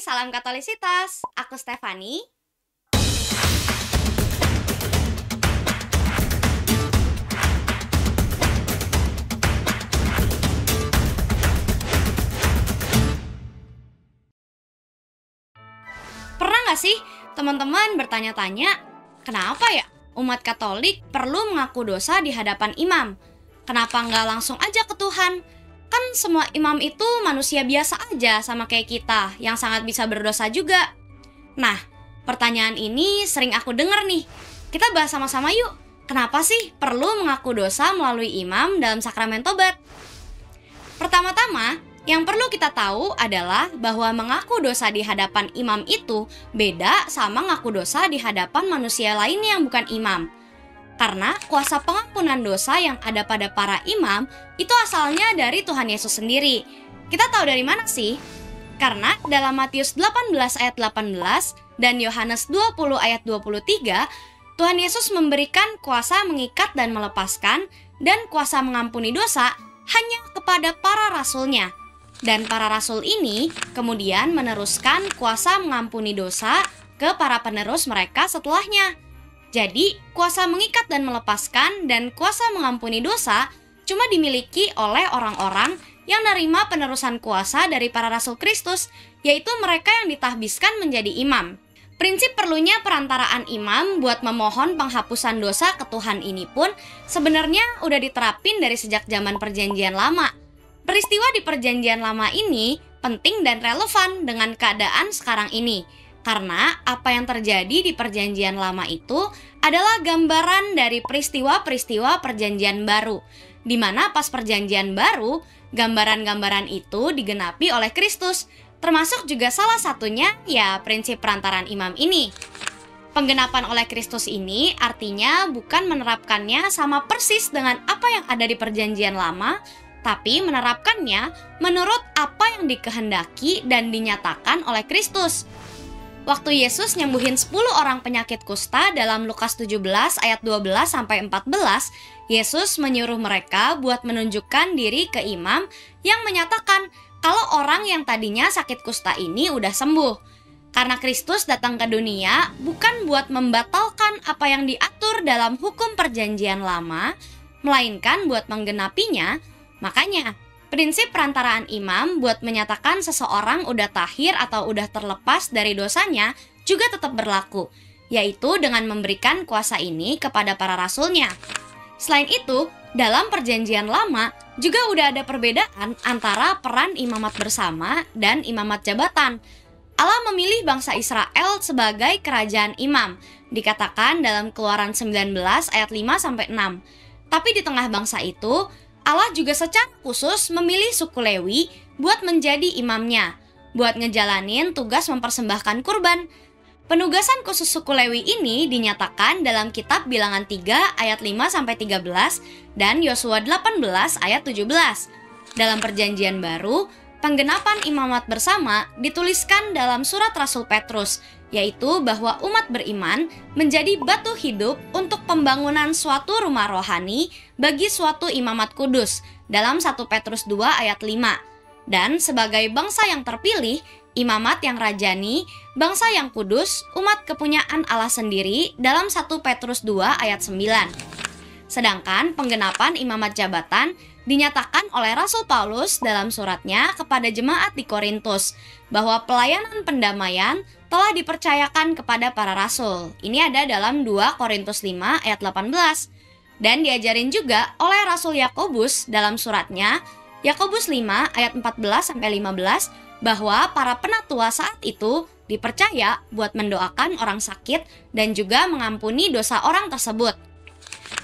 salam Katolisitas. Aku Stefani. Pernah nggak sih teman-teman bertanya-tanya, kenapa ya umat Katolik perlu mengaku dosa di hadapan imam? Kenapa nggak langsung aja ke Tuhan? Kan semua imam itu manusia biasa aja sama kayak kita, yang sangat bisa berdosa juga. Nah, pertanyaan ini sering aku denger nih. Kita bahas sama-sama yuk, kenapa sih perlu mengaku dosa melalui imam dalam sakramen tobat? Pertama-tama, yang perlu kita tahu adalah bahwa mengaku dosa di hadapan imam itu beda sama ngaku dosa di hadapan manusia lainnya yang bukan imam. Karena kuasa pengampunan dosa yang ada pada para imam itu asalnya dari Tuhan Yesus sendiri. Kita tahu dari mana sih? Karena dalam Matius 18 ayat 18 dan Yohanes 20 ayat 23, Tuhan Yesus memberikan kuasa mengikat dan melepaskan dan kuasa mengampuni dosa hanya kepada para rasulnya. Dan para rasul ini kemudian meneruskan kuasa mengampuni dosa ke para penerus mereka setelahnya. Jadi, kuasa mengikat dan melepaskan dan kuasa mengampuni dosa cuma dimiliki oleh orang-orang yang nerima penerusan kuasa dari para rasul Kristus, yaitu mereka yang ditahbiskan menjadi imam. Prinsip perlunya perantaraan imam buat memohon penghapusan dosa ke Tuhan ini pun sebenarnya udah diterapin dari sejak zaman Perjanjian Lama. Peristiwa di Perjanjian Lama ini penting dan relevan dengan keadaan sekarang ini. Karena apa yang terjadi di Perjanjian Lama itu adalah gambaran dari peristiwa-peristiwa Perjanjian Baru, di mana pas Perjanjian Baru, gambaran-gambaran itu digenapi oleh Kristus, termasuk juga salah satunya ya prinsip perantaraan imam ini. Penggenapan oleh Kristus ini artinya bukan menerapkannya sama persis dengan apa yang ada di Perjanjian Lama, tapi menerapkannya menurut apa yang dikehendaki dan dinyatakan oleh Kristus. Waktu Yesus nyembuhin 10 orang penyakit kusta dalam Lukas 17 ayat 12-14, Yesus menyuruh mereka buat menunjukkan diri ke imam yang menyatakan kalau orang yang tadinya sakit kusta ini udah sembuh. Karena Kristus datang ke dunia bukan buat membatalkan apa yang diatur dalam hukum Perjanjian Lama, melainkan buat menggenapinya. Makanya, prinsip perantaraan imam buat menyatakan seseorang udah tahir atau udah terlepas dari dosanya juga tetap berlaku, yaitu dengan memberikan kuasa ini kepada para rasulnya. Selain itu, dalam Perjanjian Lama juga udah ada perbedaan antara peran imamat bersama dan imamat jabatan. Allah memilih bangsa Israel sebagai kerajaan imam, dikatakan dalam Keluaran 19 ayat 5-6. Tapi di tengah bangsa itu, Allah juga secara khusus memilih suku Lewi buat menjadi imamnya, buat ngejalanin tugas mempersembahkan kurban. Penugasan khusus suku Lewi ini dinyatakan dalam kitab Bilangan 3 ayat 5-13 dan Yosua 18 ayat 17. Dalam Perjanjian Baru, penggenapan imamat bersama dituliskan dalam surat Rasul Petrus, yaitu bahwa umat beriman menjadi batu hidup untuk pembangunan suatu rumah rohani bagi suatu imamat kudus dalam 1 Petrus 2 ayat 5. Dan sebagai bangsa yang terpilih, imamat yang rajani, bangsa yang kudus, umat kepunyaan Allah sendiri dalam 1 Petrus 2 ayat 9. Sedangkan penggenapan imamat jabatan dinyatakan oleh Rasul Paulus dalam suratnya kepada jemaat di Korintus, bahwa pelayanan pendamaian telah dipercayakan kepada para rasul. Ini ada dalam 2 Korintus 5 ayat 18. Dan diajarin juga oleh Rasul Yakobus dalam suratnya, Yakobus 5 ayat 14-15, bahwa para penatua saat itu dipercaya buat mendoakan orang sakit dan juga mengampuni dosa orang tersebut.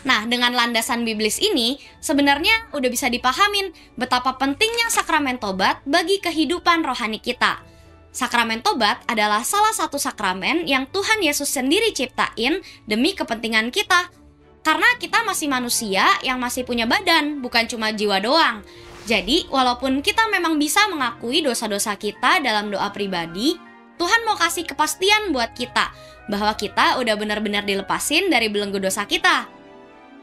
Nah, dengan landasan biblis ini, sebenarnya udah bisa dipahamin betapa pentingnya sakramen tobat bagi kehidupan rohani kita. Sakramen tobat adalah salah satu sakramen yang Tuhan Yesus sendiri ciptain demi kepentingan kita. Karena kita masih manusia yang masih punya badan, bukan cuma jiwa doang. Jadi, walaupun kita memang bisa mengakui dosa-dosa kita dalam doa pribadi, Tuhan mau kasih kepastian buat kita bahwa kita udah benar-benar dilepasin dari belenggu dosa kita.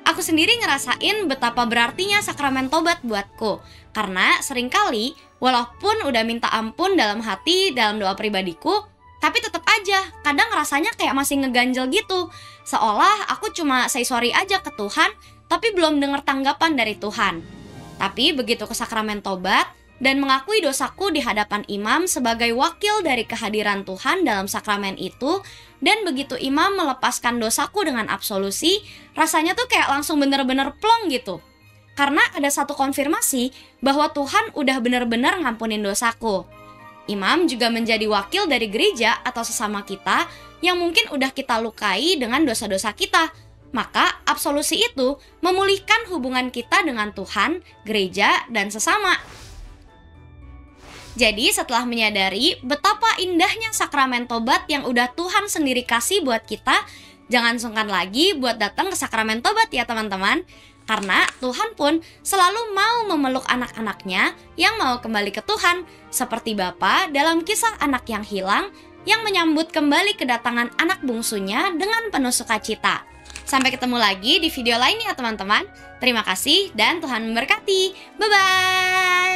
Aku sendiri ngerasain betapa berartinya sakramen tobat buatku, karena seringkali Walaupun udah minta ampun dalam hati, dalam doa pribadiku, tapi tetap aja kadang rasanya kayak masih ngeganjel gitu. Seolah aku cuma say sorry aja ke Tuhan, tapi belum dengar tanggapan dari Tuhan. Tapi begitu ke sakramen tobat dan mengakui dosaku di hadapan imam sebagai wakil dari kehadiran Tuhan dalam sakramen itu, dan begitu imam melepaskan dosaku dengan absolusi, rasanya tuh kayak langsung bener-bener plong gitu. Karena ada satu konfirmasi bahwa Tuhan udah bener-bener ngampunin dosaku. Imam juga menjadi wakil dari gereja atau sesama kita yang mungkin udah kita lukai dengan dosa-dosa kita. Maka absolusi itu memulihkan hubungan kita dengan Tuhan, gereja, dan sesama. Jadi setelah menyadari betapa indahnya sakramen tobat yang udah Tuhan sendiri kasih buat kita, jangan sungkan lagi buat datang ke sakramen tobat ya teman-teman. Karena Tuhan pun selalu mau memeluk anak-anaknya yang mau kembali ke Tuhan, seperti Bapa dalam kisah anak yang hilang yang menyambut kembali kedatangan anak bungsunya dengan penuh sukacita. Sampai ketemu lagi di video lain ya teman-teman. Terima kasih dan Tuhan memberkati. Bye-bye!